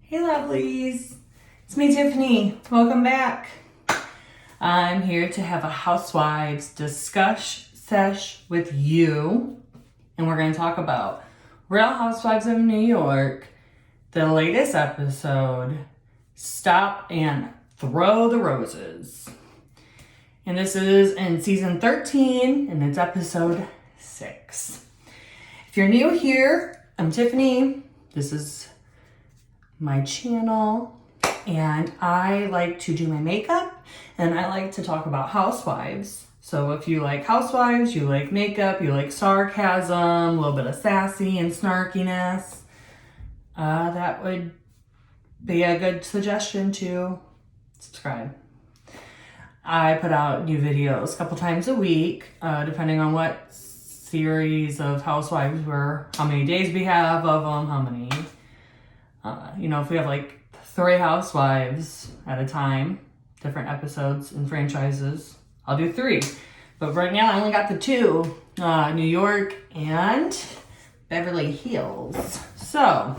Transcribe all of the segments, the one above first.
Hey lovelies, it's me Tiffany. Welcome back. I'm here to have a housewives discuss sesh with you, and we're going to talk about Real Housewives of New York, the latest episode, Stop and Throw the Roses. And this is in season 13, and it's episode 6. If you're new here, I'm Tiffany. This is my channel, and I like to do my makeup, and I like to talk about housewives. So if you like housewives, you like makeup, you like sarcasm, a little bit of sassy and snarkiness, that would be a good suggestion to subscribe. I put out new videos a couple times a week, depending on what series of housewives how many days we have of them, how many, if we have like 3 housewives at a time, different episodes and franchises, I'll do 3. But right now I only got the 2, New York and Beverly Hills. So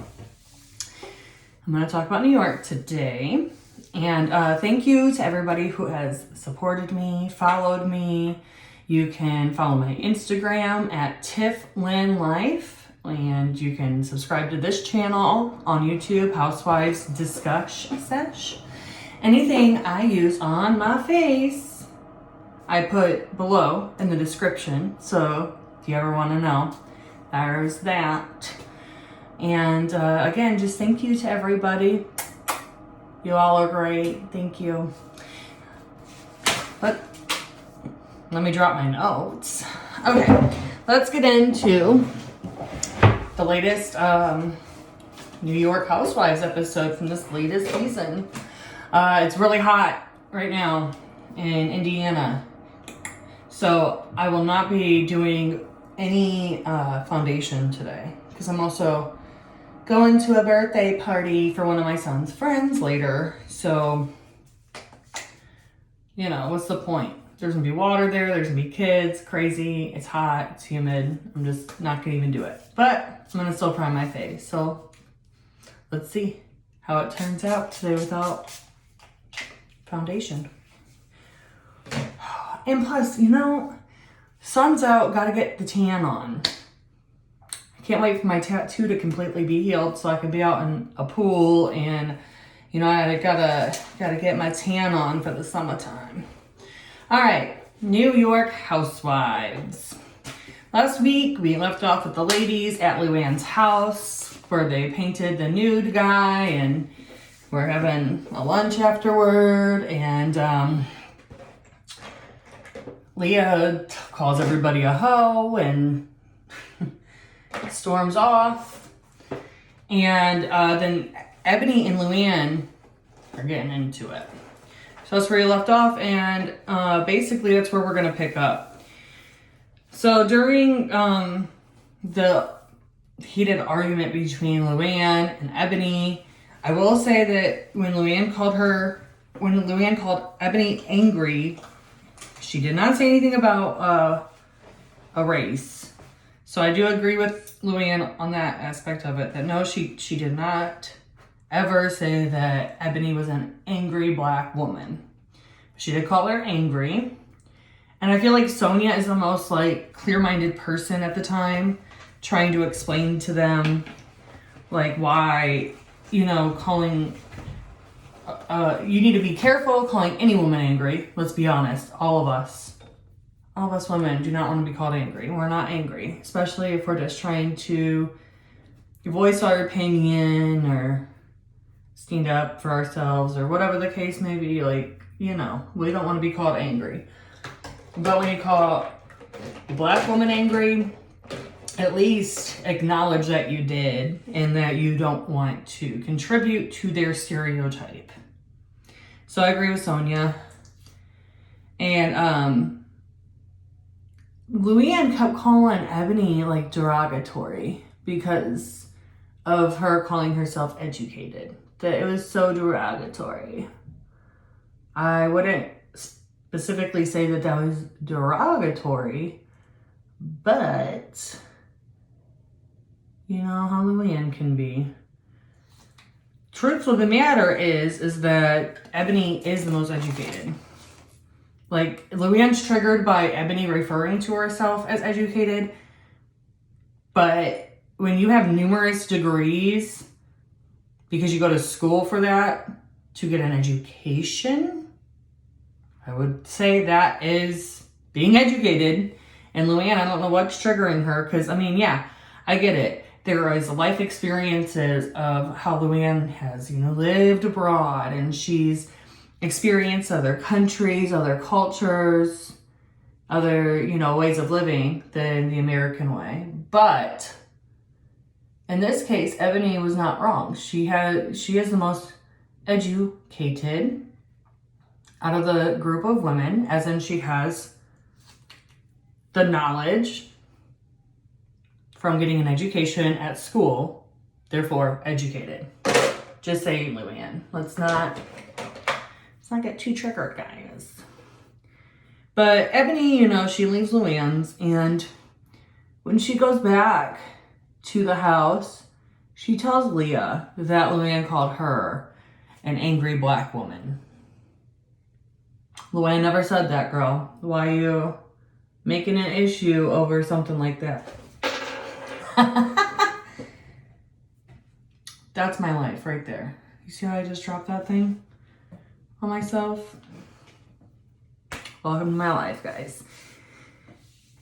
I'm going to talk about New York today. And thank you to everybody who has supported me, followed me. You can follow my Instagram at TiffLynLife. And you can subscribe to this channel on YouTube, Housewives Discush Sesh. Anything I use on my face, I put below in the description. So if you ever want to know, there's that. And again, just thank you to everybody. You all are great. Thank you. But let me drop my notes. Okay, let's get into the latest New York Housewives episode from this latest season. It's really hot right now in Indiana. So I will not be doing any foundation today because I'm also going to a birthday party for one of my son's friends later. So, what's the point? There's gonna be water there, there's gonna be kids, crazy, it's hot, it's humid. I'm just not gonna even do it. But I'm gonna still prime my face. So let's see how it turns out today without foundation. And plus, sun's out, gotta get the tan on. I can't wait for my tattoo to completely be healed so I can be out in a pool and, I gotta get my tan on for the summertime. All right, New York Housewives. Last week, we left off with the ladies at Luann's house where they painted the nude guy, and we're having a lunch afterward, and Leah calls everybody a hoe and storms off. And then Ebony and Luann are getting into it. So that's where you left off, and basically that's where we're going to pick up. So during the heated argument between Luann and Ebony, I will say that when Luann called Ebony angry, she did not say anything about a race. So I do agree with Luann on that aspect of it, that no, she did not ever say that Ebony was an angry black woman. She did call her angry. And I feel like Sonia is the most clear-minded person at the time, trying to explain to them why, calling, you need to be careful calling any woman angry. Let's be honest, all of us women do not want to be called angry. We're not angry, especially if we're just trying to voice our opinion or stand up for ourselves or whatever the case may be. We don't want to be called angry. But when you call a black woman angry, at least acknowledge that you did and that you don't want to contribute to their stereotype. So I agree with Sonia. And Luann kept calling Ebony derogatory because of her calling herself educated. That it was so derogatory. I wouldn't specifically say that was derogatory, but you know how Luann can be. truth of the matter is that Ebony is the most educated. Like, Luann's triggered by Ebony referring to herself as educated. But when you have numerous degrees, because you go to school for that, to get an education, I would say that is being educated. And Luann, I don't know what's triggering her, because, I mean, yeah, I get it. There is life experiences of how Luann has, you know, lived abroad, and she's experienced other countries, other cultures, other, you know, ways of living than the American way. But in this case, Ebony was not wrong. She is the most educated out of the group of women, as in she has the knowledge from getting an education at school, therefore educated. Just saying, Luann. Let's not get too triggered, guys. But Ebony, you know, she leaves Luann's, and when she goes back to the house, she tells Leah that Luann called her an angry black woman. Luann never said that, girl. Why are you making an issue over something like that? That's my life right there. You see how I just dropped that thing on myself? Welcome to my life, guys.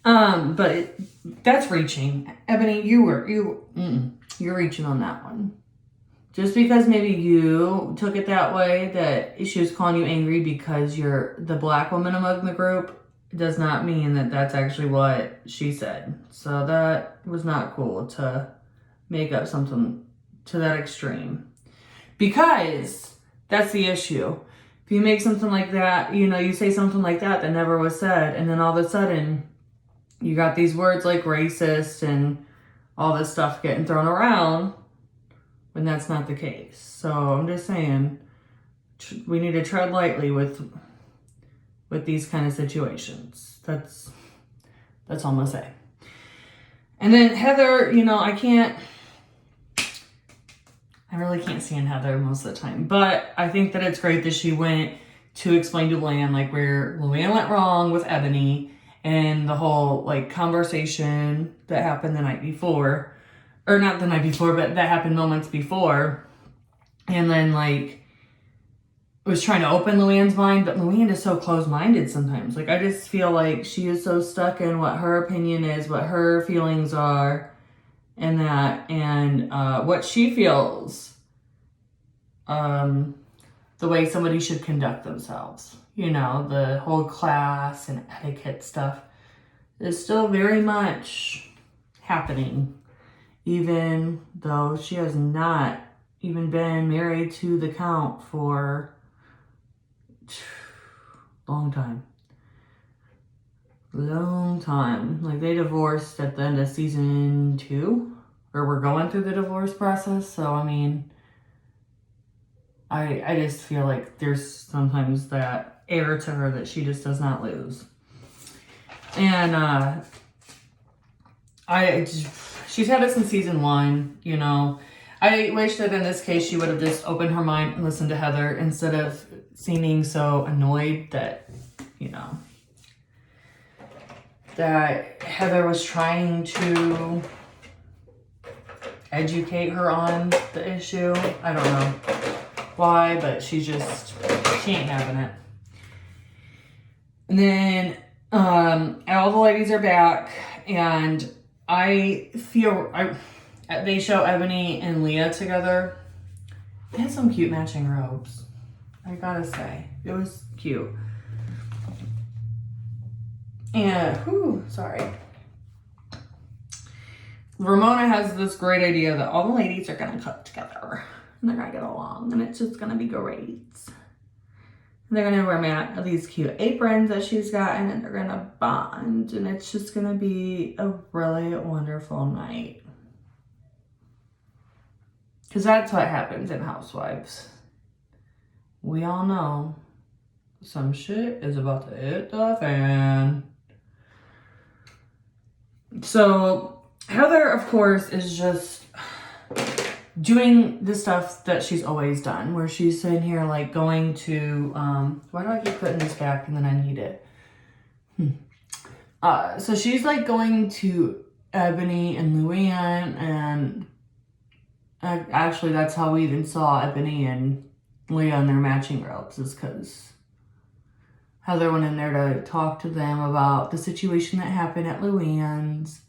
But that's reaching. Ebony, you're reaching on that one. Just because maybe you took it that way, that she was calling you angry because you're the black woman among the group, does not mean that that's actually what she said. So that was not cool to make up something to that extreme. Because that's the issue. If you make something like that, you know, you say something like that never was said, and then all of a sudden you got these words like racist and all this stuff getting thrown around when that's not the case. So I'm just saying, we need to tread lightly with these kind of situations. That's all I'm gonna say. And then Heather, you know, I really can't stand Heather most of the time, but I think that it's great that she went to explain to Luann, like, where Luann went wrong with Ebony and the whole, like, conversation that happened the night before, or not the night before, but that happened moments before. And then, like, was trying to open Luann's mind, but Luann is so close-minded sometimes. Like, I just feel like she is so stuck in what her opinion is, what her feelings are, and that, and what she feels, the way somebody should conduct themselves. You know, the whole class and etiquette stuff is still very much happening, even though she has not even been married to the Count for long time. Like, they divorced at the end of season 2, or we're going through the divorce process. So I mean, I just feel like there's sometimes that air to her that she just does not lose. And she's had it since season 1, you know. I wish that in this case she would have just opened her mind and listened to Heather instead of seeming so annoyed that, you know, that Heather was trying to educate her on the issue. I don't know why, but she ain't having it. And then all the ladies are back, and I feel they show Ebony and Leah together. They had some cute matching robes, I gotta say. It was cute. And, sorry. Ramona has this great idea that all the ladies are gonna cook together, and they're gonna get along, and it's just gonna be great. And they're gonna wear these cute aprons that she's gotten, and they're gonna bond, and it's just gonna be a really wonderful night. Because that's what happens in Housewives. We all know some shit is about to hit the fan. So Heather, of course, is just doing the stuff that she's always done, where she's sitting here like going to, why do I keep putting this back and then I need it? So she's like going to Ebony and Luann, and actually that's how we even saw Ebony and Leah in their matching robes, is because Heather went in there to talk to them about the situation that happened at Luann's.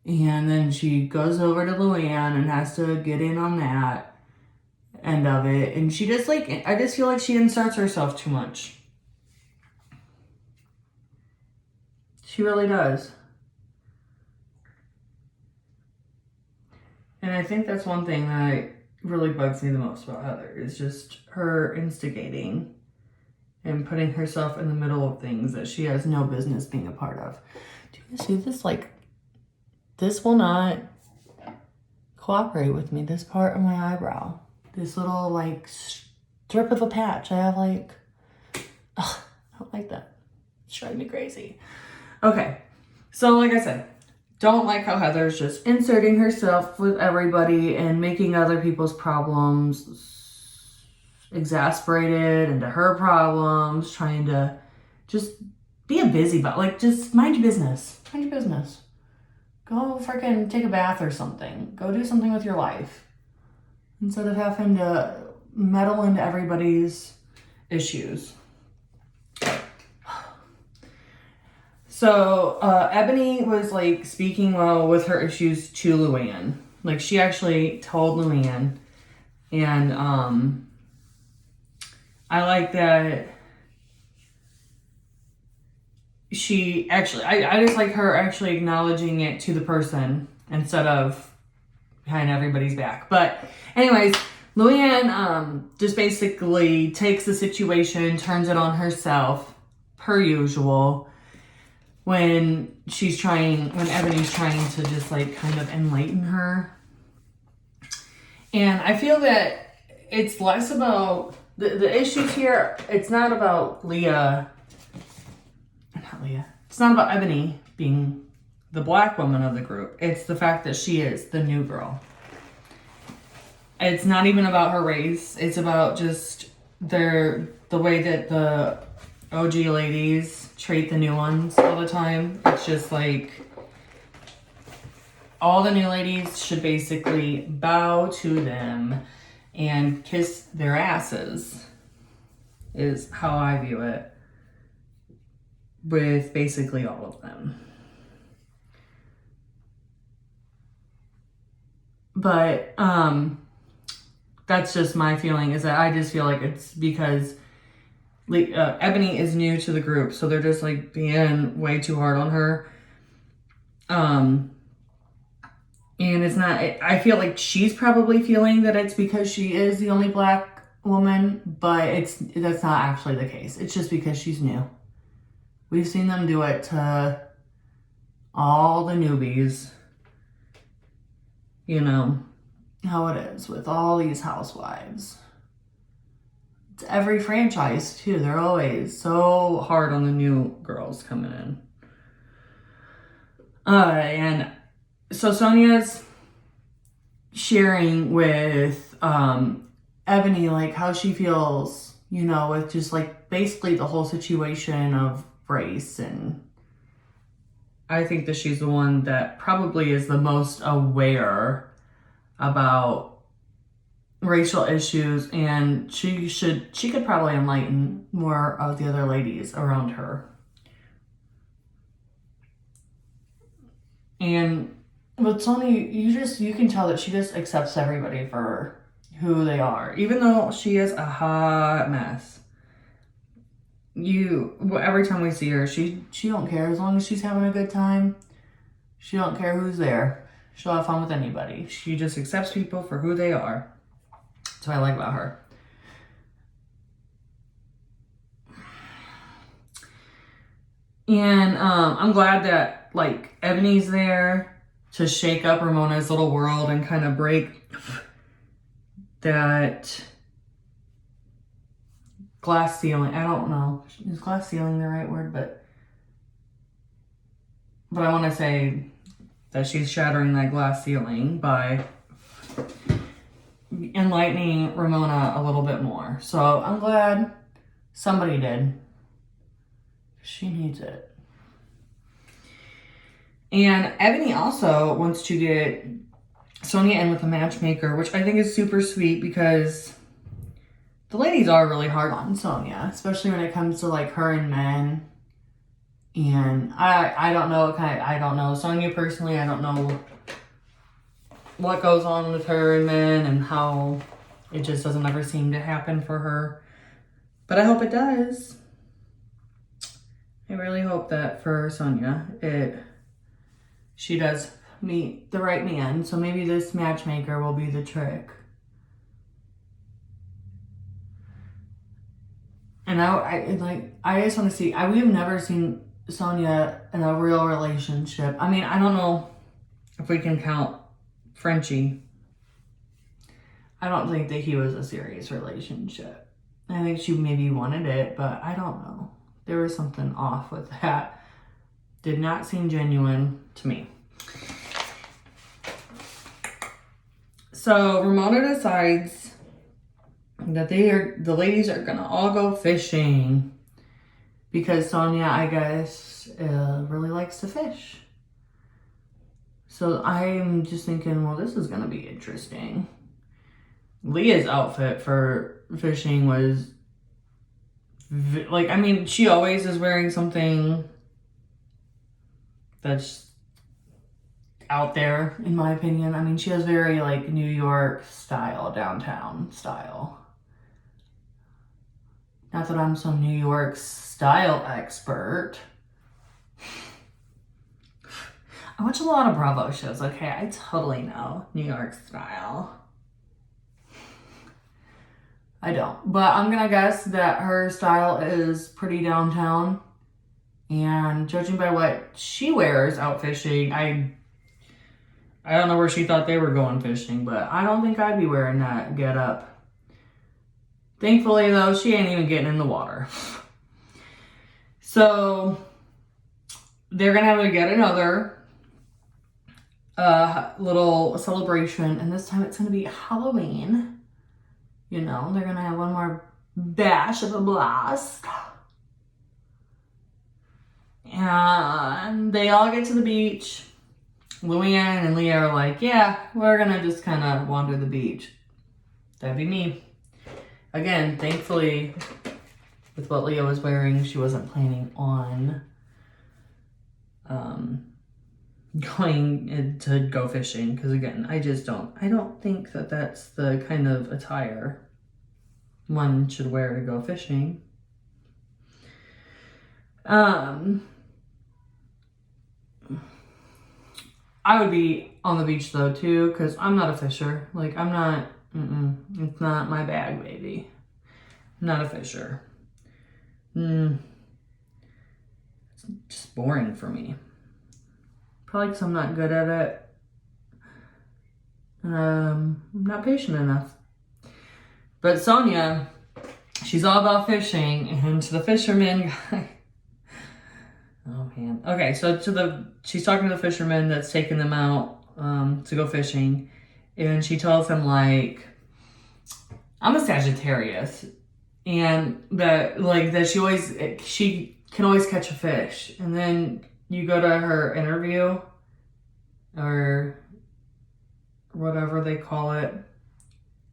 And then she goes over to Luann and has to get in on that end of it. And she just like, I just feel like she inserts herself too much. She really does. And I think that's one thing that really bugs me the most about Heather, is just her instigating and putting herself in the middle of things that she has no business being a part of. Do you see this? Like, this will not cooperate with me. This part of my eyebrow. This little, like, strip of a patch. I have, like, ugh, I don't like that. It's driving me crazy. Okay. So, like I said, don't like how Heather's just inserting herself with everybody and making other people's problems exasperated into her problems, trying to just be a busybody. Like, just mind your business. Mind your business. Go freaking take a bath or something. Go do something with your life, instead of having to meddle into everybody's issues. So, Ebony was, like, speaking well with her issues to Luann. Like, she actually told Luann. And, I like that she actually, I just like her actually acknowledging it to the person instead of behind everybody's back. But anyways, Luann just basically takes the situation, turns it on herself, per usual, when Ebony's trying to just like kind of enlighten her. And I feel that it's less about the issues here. It's not about it's not about Ebony being the black woman of the group. It's the fact that she is the new girl. It's not even about her race. It's about just the way that the OG ladies treat the new ones all the time. It's just like all the new ladies should basically bow to them and kiss their asses, is how I view it, with basically all of them. But that's just my feeling, is that I just feel like it's because Ebony is new to the group, so they're just like being way too hard on her. And it's not, I feel like she's probably feeling that it's because she is the only black woman, but that's not actually the case. It's just because she's new. We've seen them do it to all the newbies. You know how it is with all these housewives. It's every franchise too. They're always so hard on the new girls coming in. And so Sonia's sharing with Ebony like how she feels, you know, with just like basically the whole situation of race. And I think that she's the one that probably is the most aware about racial issues, and she could probably enlighten more of the other ladies around her. And with Sonia, you can tell that she just accepts everybody for who they are, even though she is a hot mess. Every time we see her, she don't care. As long as she's having a good time, she don't care who's there. She'll have fun with anybody. She just accepts people for who they are. That's what I like about her. And I'm glad that like Ebony's there to shake up Ramona's little world and kind of break that glass ceiling. I don't know. Is glass ceiling the right word? But I want to say that she's shattering that glass ceiling by enlightening Ramona a little bit more. So I'm glad somebody did. She needs it. And Ebony also wants to get Sonia in with a matchmaker, which I think is super sweet because the ladies are really hard on Sonia, especially when it comes to like her and men. And I don't know I don't know Sonia personally. I don't know what goes on with her and men and how it just doesn't ever seem to happen for her. But I hope it does. I really hope that for Sonia, she does meet the right man. So maybe this matchmaker will be the trick. And I just want to see, we've never seen Sonia in a real relationship. I mean, I don't know if we can count Frenchie. I don't think that he was a serious relationship. I think she maybe wanted it, but I don't know. There was something off with that. Did not seem genuine to me. So Ramona decides that the ladies are gonna all go fishing because Sonia, I guess, really likes to fish. So I'm just thinking, well, this is gonna be interesting. Leah's outfit for fishing was like, I mean, she always is wearing something that's out there, in my opinion. I mean, she has very like New York style, downtown style. Not that I'm some New York style expert. I watch a lot of Bravo shows, okay? I totally know New York style. I don't. But I'm gonna guess that her style is pretty downtown. And judging by what she wears out fishing, I don't know where she thought they were going fishing, but I don't think I'd be wearing that getup. Thankfully, though, she ain't even getting in the water. So they're gonna have to get another little celebration, and this time it's gonna be Halloween. You know, they're gonna have one more bash of a blast. And they all get to the beach. Luann and Leah are like, yeah, we're gonna just kind of wander the beach. That'd be me. Again, thankfully, with what Leah was wearing, she wasn't planning on going to go fishing. Because again, I don't think that that's the kind of attire one should wear to go fishing. I would be on the beach though too, because I'm not a fisher. Like, I'm not, it's not my bag, baby. I'm not a fisher. It's just boring for me. Probably because I'm not good at it. I'm not patient enough. But Sonia, she's all about fishing, and to the fisherman guy. Oh man. Okay, so she's talking to the fisherman that's taking them out to go fishing, and she tells him like, I'm a Sagittarius, and that she can always catch a fish. And then you go to her interview or whatever they call it,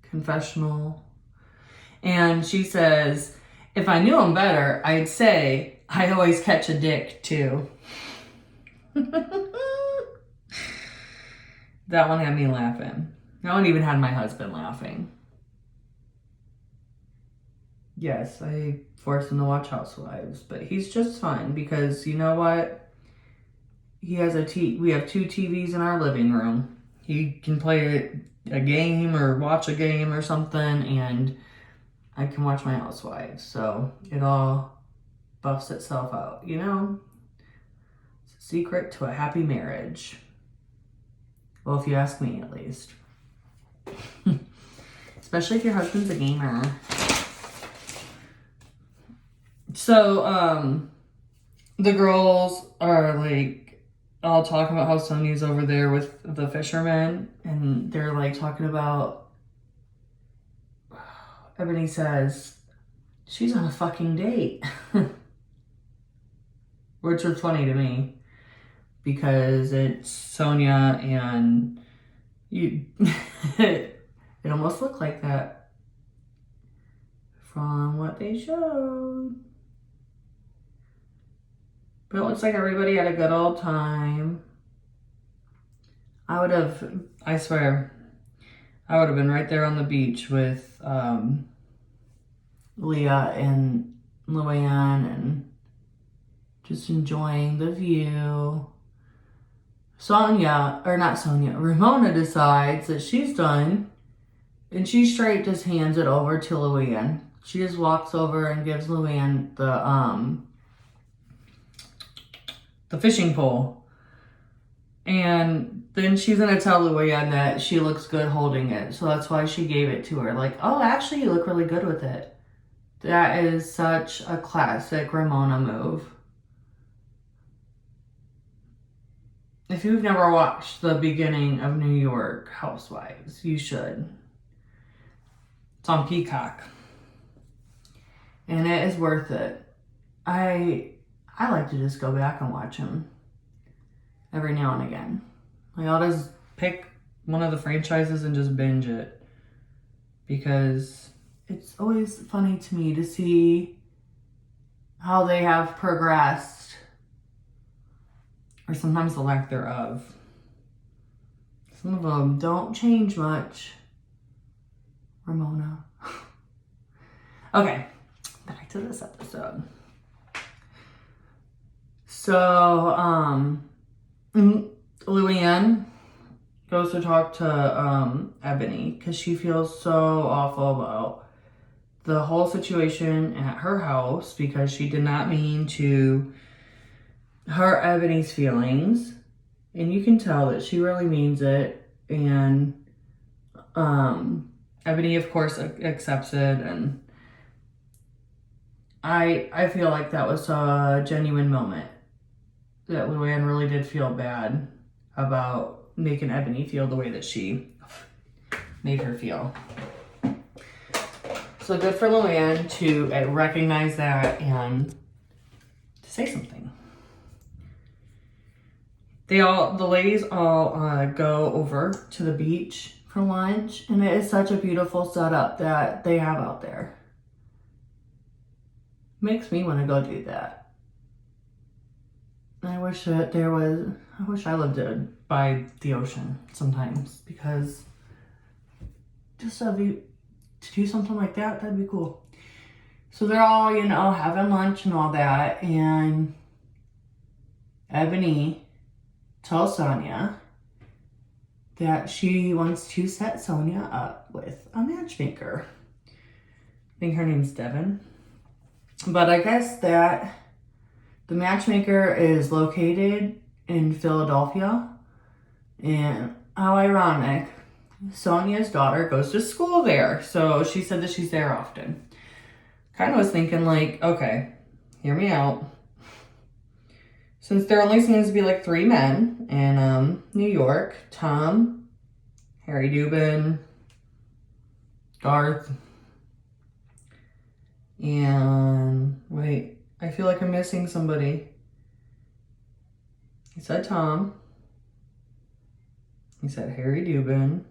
confessional, and she says, if I knew him better, I'd say I always catch a dick too. That one had me laughing. That one even had my husband laughing. Yes, I forced him to watch Housewives, but he's just fine because you know what? We have 2 TVs in our living room. He can play a game or watch a game or something, and I can watch my Housewives. So it all buffs itself out, you know? It's a secret to a happy marriage. Well, if you ask me, at least. Especially if your husband's a gamer. So, the girls are like all talking about how Sonya's over there with the fishermen, and they're like talking about Ebony says, she's on a fucking date. Which was funny to me because it's Sonia and you. It almost looked like that from what they showed. But it looks like everybody had a good old time. I swear, I would have been right there on the beach with Leah and Luann and just enjoying the view. Ramona decides that she's done and she straight just hands it over to Luann. She just walks over and gives Luann the fishing pole. And then she's gonna tell Luann that she looks good holding it. So that's why she gave it to her. Like, oh, actually you look really good with it. That is such a classic Ramona move. If you've never watched the beginning of New York Housewives, you should. It's on Peacock. And it is worth it. I like to just go back and watch them every now and again. Like, I'll just pick one of the franchises and just binge it. Because it's always funny to me to see how they have progressed. Or sometimes the lack thereof. Some of them don't change much. Ramona. Okay, back to this episode. So, Luann goes to talk to Ebony because she feels so awful about the whole situation at her house because she did not mean to hurt Ebony's feelings, and you can tell that she really means it. And Ebony, of course, accepts it, and I feel like that was a genuine moment. That Luann really did feel bad about making Ebony feel the way that she made her feel. So good for Luann to recognize that and to say something. The ladies all go over to the beach for lunch, and it is such a beautiful setup that they have out there. Makes me want to go do that. I wish I lived by the ocean sometimes, because just to do something like that, that'd be cool. So they're all, having lunch and all that, and Ebony tells Sonia that she wants to set Sonia up with a matchmaker. I think her name's Devin. But I guess that the matchmaker is located in Philadelphia. And how ironic, Sonia's daughter goes to school there. So she said that she's there often. Kind of was thinking like, okay, hear me out. Since there only seems to be like 3 men in New York, Tom, Harry Dubin, Garth, and wait, I feel like I'm missing somebody. He said Tom. He said Harry Dubin.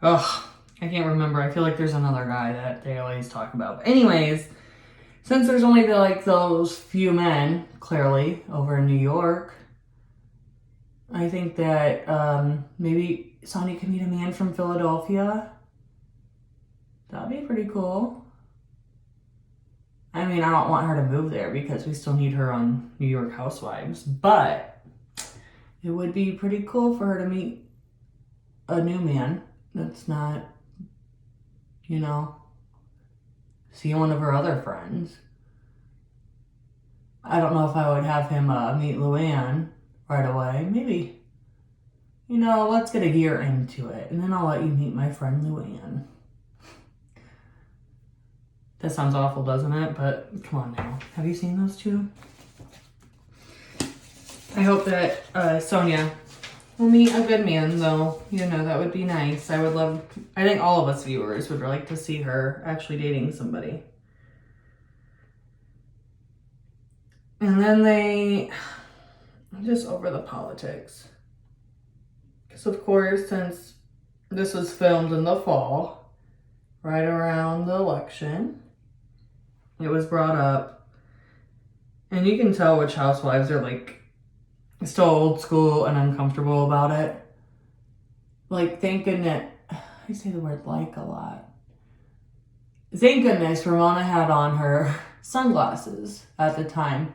Oh, I can't remember. I feel like there's another guy that they always talk about. But anyways, since there's only those few men, clearly, over in New York, I think that maybe Sonia can meet a man from Philadelphia. That'd be pretty cool. I mean, I don't want her to move there because we still need her on New York Housewives, but it would be pretty cool for her to meet a new man that's not, see one of her other friends. I don't know if I would have him meet Luann right away. Maybe, let's get a year into it, and then I'll let you meet my friend Luann. That sounds awful, doesn't it? But come on now. Have you seen those two? I hope that Sonia We'll meet a good man, though. You know, that would be nice. I would love, I think all of us viewers would like to see her actually dating somebody. And then I'm just over the politics. Because, of course, since this was filmed in the fall, right around the election, it was brought up. And you can tell which housewives are, like, still old school and uncomfortable about it. Like, thank goodness, I say the word like a lot. Thank goodness Ramona had on her sunglasses at the time.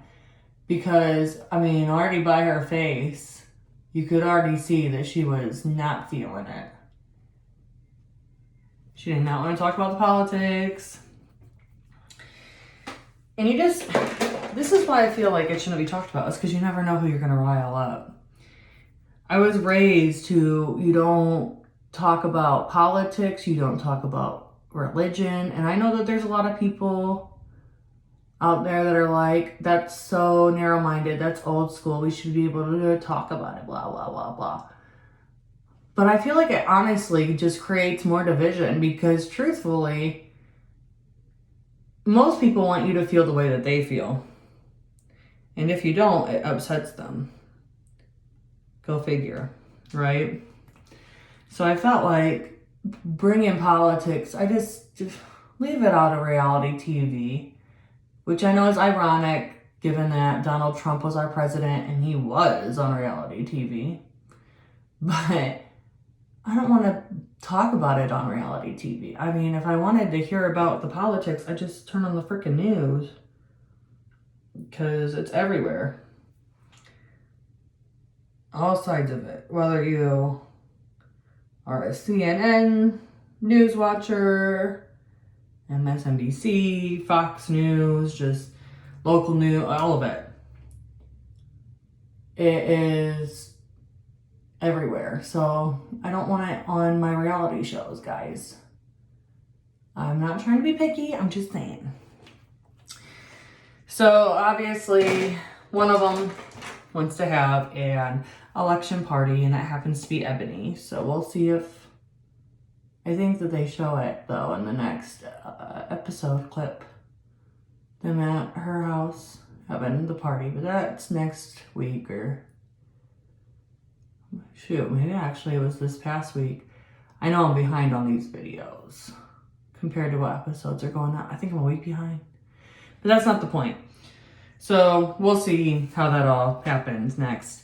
Because, I mean, already by her face, you could already see that she was not feeling it. She did not want to talk about the politics. And this is why I feel like it shouldn't be talked about. It's because you never know who you're going to rile up. I was raised you don't talk about politics, you don't talk about religion. And I know that there's a lot of people out there that are like, that's so narrow-minded, that's old school, we should be able to talk about it, blah, blah, blah, blah. But I feel like it honestly just creates more division because truthfully, most people want you to feel the way that they feel. And if you don't, it upsets them. Go figure, right? So I felt like bringing politics, I just leave it out of reality TV. Which I know is ironic, given that Donald Trump was our president and he was on reality TV. But I don't want to talk about it on reality TV. I mean, if I wanted to hear about the politics, I just turn on the freaking news. Because it's everywhere. All sides of it. Whether you are a CNN news watcher, MSNBC, Fox News, just local news, all of it. It is everywhere. So I don't want it on my reality shows, guys. I'm not trying to be picky, I'm just saying. So obviously, one of them wants to have an election party, and it happens to be Ebony. So we'll see if, I think that they show it, though, in the next episode clip. Them at her house having the party, but that's next week, or shoot, maybe actually it was this past week. I know I'm behind on these videos compared to what episodes are going out. I think I'm a week behind, but that's not the point. So we'll see how that all happens next.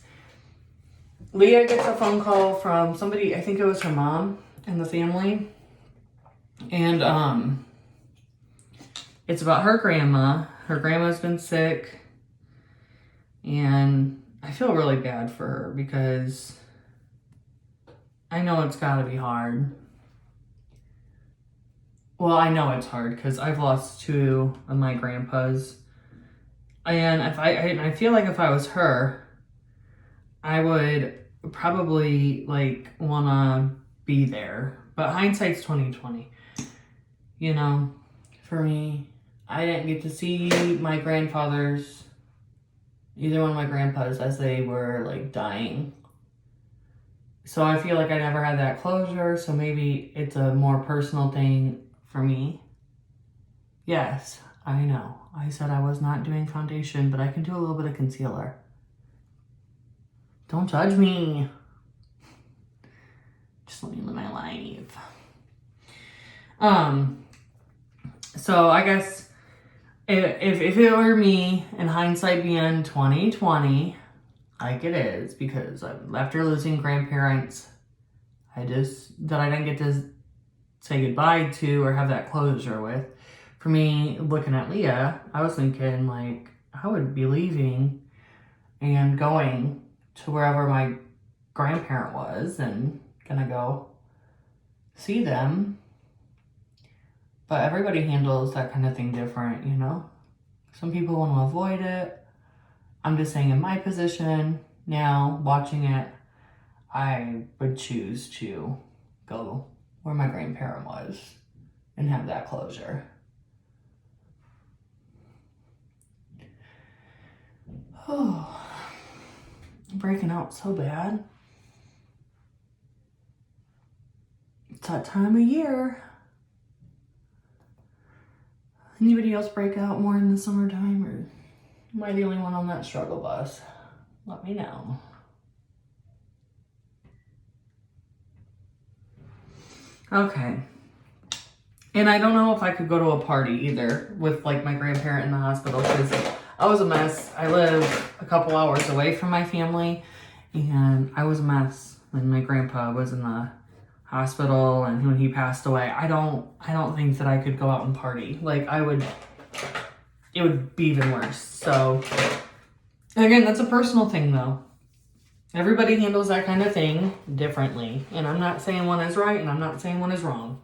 Leah gets a phone call from somebody, I think it was her mom and the family, and it's about her grandma. Her grandma's been sick, and I feel really bad for her because I know it's gotta be hard. Well, I know it's hard because I've lost two of my grandpas, and I feel like if I was her, I would probably like wanna be there. But hindsight's 2020. You know, for me, I didn't get to see my grandfathers, either one of my grandpas, as they were like dying. So I feel like I never had that closure, so maybe it's a more personal thing for me. Yes, I know. I said I was not doing foundation, but I can do a little bit of concealer. Don't judge me. Just let me live my life. So I guess if it were me, and hindsight being 2020, like it is, because after losing grandparents, that I didn't get to say goodbye to or have that closure with. For me, looking at Leah, I was thinking like I would be leaving and going to wherever my grandparent was and gonna go see them. But everybody handles that kind of thing different, you know? Some people want to avoid it. I'm just saying in my position now, watching it, I would choose to go where my grandparent was and have that closure. Oh, I'm breaking out so bad. It's that time of year. Anybody else break out more in the summertime, or am I the only one on that struggle bus? Let me know. Okay. And I don't know if I could go to a party either with like my grandparent in the hospital, because I was a mess. I live a couple hours away from my family, and I was a mess when my grandpa was in the hospital and when he passed away. I don't think that I could go out and party. Like it would be even worse. So again, that's a personal thing though. Everybody handles that kind of thing differently. And I'm not saying one is right and I'm not saying one is wrong.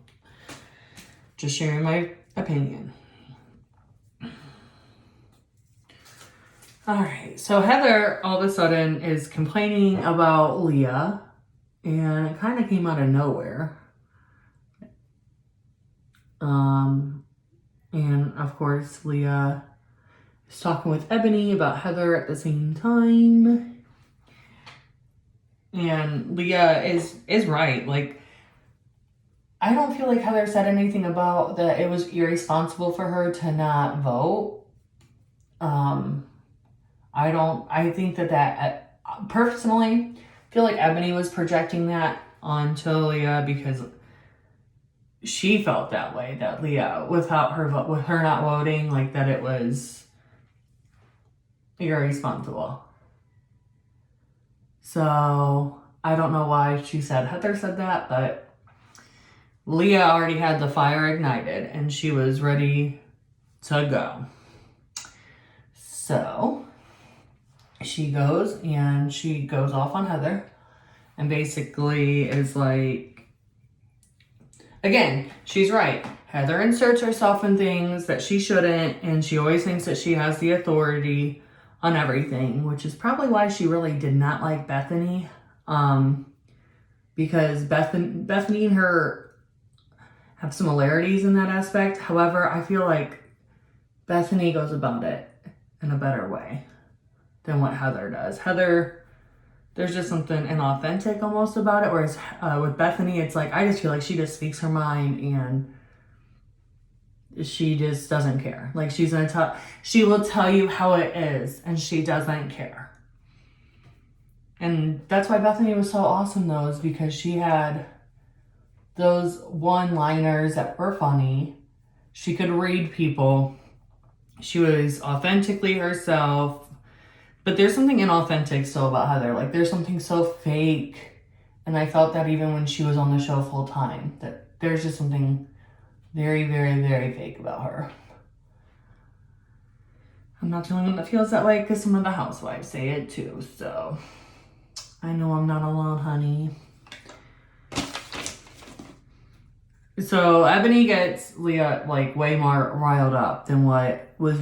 Just sharing my opinion. All right, so Heather all of a sudden is complaining about Leah, and it kind of came out of nowhere. And of course, Leah is talking with Ebony about Heather at the same time. And Leah is right. Like, I don't feel like Heather said anything about that it was irresponsible for her to not vote. I think that personally feel like Ebony was projecting that onto Leah because she felt that way, that Leah, with her not voting, like that it was irresponsible. So I don't know why she said Heather said that, but Leah already had the fire ignited and she was ready to go. So she goes off on Heather and basically is like, again, she's right. Heather inserts herself in things that she shouldn't, and she always thinks that she has the authority on everything, which is probably why she really did not like Bethany. Because Bethany and her have similarities in that aspect. However, I feel like Bethany goes about it in a better way than what Heather does. Heather, there's just something inauthentic almost about it, whereas with Bethany, it's like, I just feel like she just speaks her mind and she just doesn't care. Like, she will tell you how it is, and she doesn't care. And that's why Bethany was so awesome, though, is because she had those one-liners that were funny. She could read people. She was authentically herself. But there's something inauthentic still about Heather. Like, there's something so fake. And I felt that even when she was on the show full time, that there's just something very, very, very fake about her. I'm not the only one that feels that way, because some of the housewives say it too. So I know I'm not alone, honey. So Ebony gets Leah like way more riled up than what was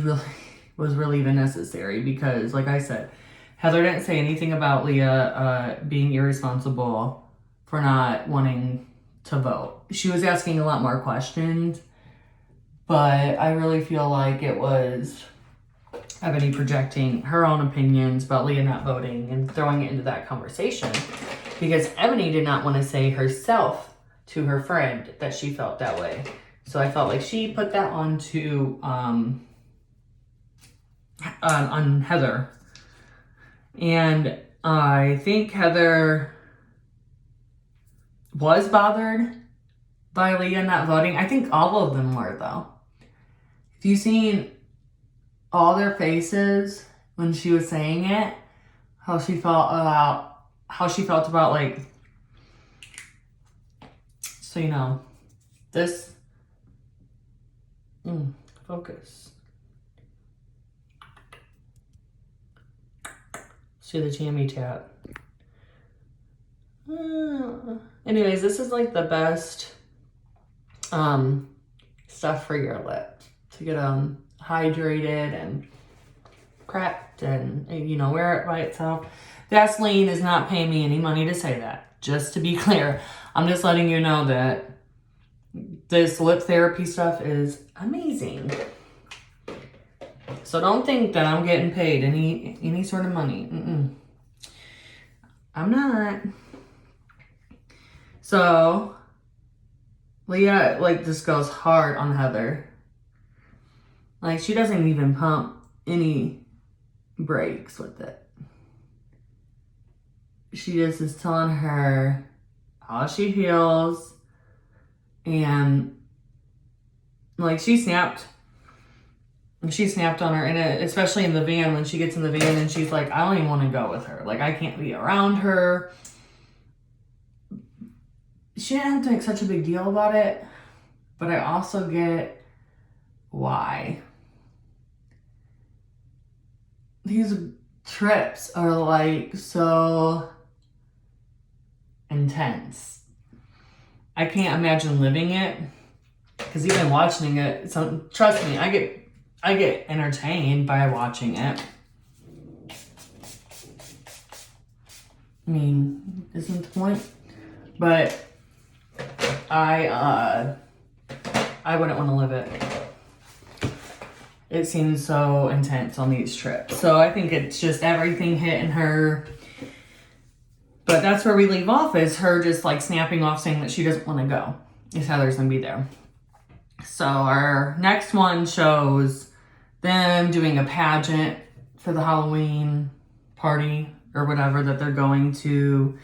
really even necessary, because like I said, Heather didn't say anything about Leah being irresponsible for not wanting to vote. She was asking a lot more questions, but I really feel like it was Ebony projecting her own opinions about Leah not voting and throwing it into that conversation, because Ebony did not want to say herself to her friend that she felt that way. So I felt like she put that onto on Heather. And I think Heather was bothered by Leah not voting. I think all of them were, though. If you've seen all their faces when she was saying it, how she felt about like, so you know, this focus. See the jammy tap. Anyways, this is like the best stuff for your lip to get hydrated and prepped, and you know, wear it by itself. Vaseline is not paying me any money to say that, just to be clear. I'm just letting you know that this lip therapy stuff is amazing. So don't think that I'm getting paid any sort of money. I'm not. So Leah, like, just goes hard on Heather. Like, she doesn't even pump any brakes with it. She just is telling her how she feels. And, like, she snapped on her, and especially in the van, when she gets in the van and she's like, I don't even want to go with her. Like, I can't be around her. She didn't have to make such a big deal about it, but I also get why. These trips are like so intense. I can't imagine living it, because even watching it, trust me, I get entertained by watching it. I mean, isn't the point? But I wouldn't want to live it. It seems so intense on these trips. So I think it's just everything hitting her. But that's where we leave off, is her just like snapping off, saying that she doesn't want to go. Is Heather's gonna be there. So our next one shows them doing a pageant for the Halloween party or whatever that they're going to.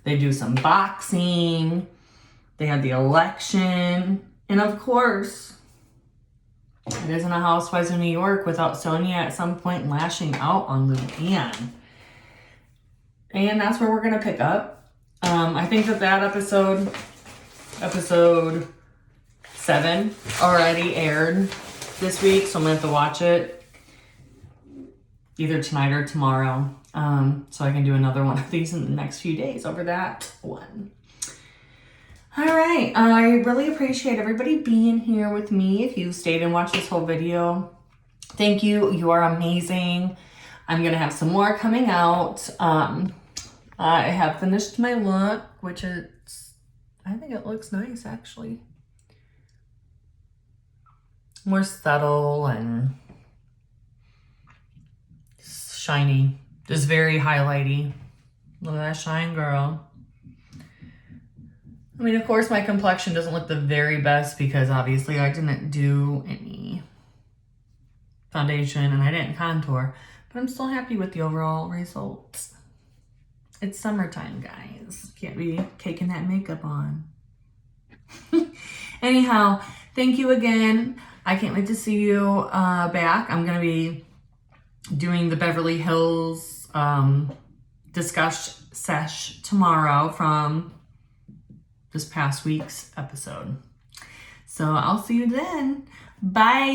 They do some boxing. They had the election. And of course, it isn't a Housewives of New York without Sonia at some point lashing out on Luann. And that's where we're going to pick up. I think that episode 7, already aired this week. So I'm going to have to watch it either tonight or tomorrow. So I can do another one of these in the next few days over that one. All right. I really appreciate everybody being here with me. If you stayed and watched this whole video, thank you. You are amazing. I'm going to have some more coming out. I have finished my look, which I think it looks nice, actually. More subtle and shiny. Just very highlighty. Look at that shine, girl. I mean, of course, my complexion doesn't look the very best because obviously I didn't do any foundation and I didn't contour. But I'm still happy with the overall results. It's summertime, guys. Can't be caking that makeup on. Anyhow, thank you again. I can't wait to see you back. I'm going to be doing the Beverly Hills Discush Sesh tomorrow from this past week's episode. So I'll see you then. Bye.